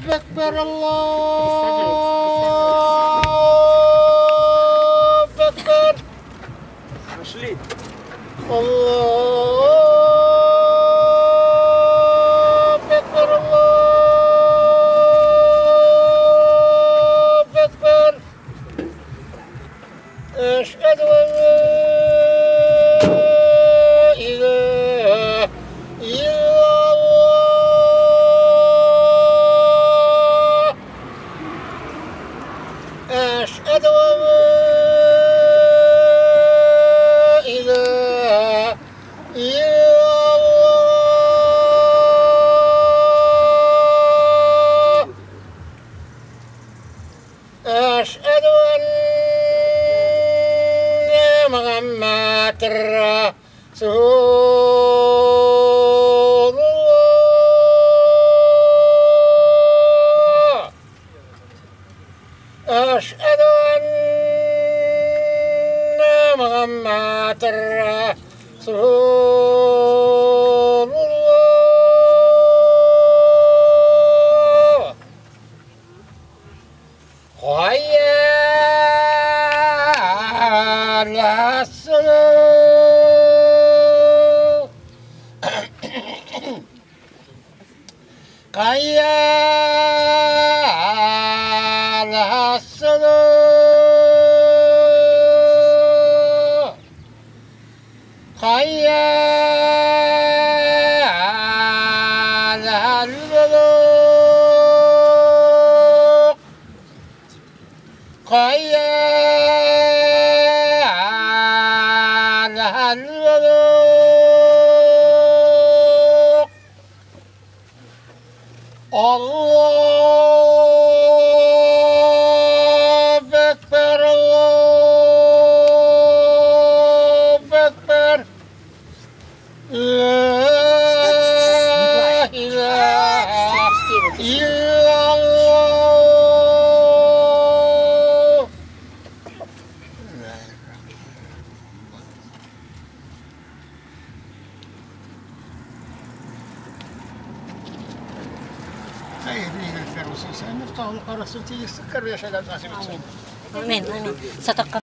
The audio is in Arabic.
أكبر الله أكبر الله أكبر الله أكبر أشهد أن لا إله إلا الله أشهد أن لا إله إلا الله أشهد أن محمد رسول الله أشهد أن محمد رسول الله حي على الصلاة حي على الصلاة حي على الفلاح حي على الفلاح الله أكبر الله أكبر لا إله إلا الله خيرين الفروسي سامر طاول قرصتي السكر يا شباب. آمين آمين.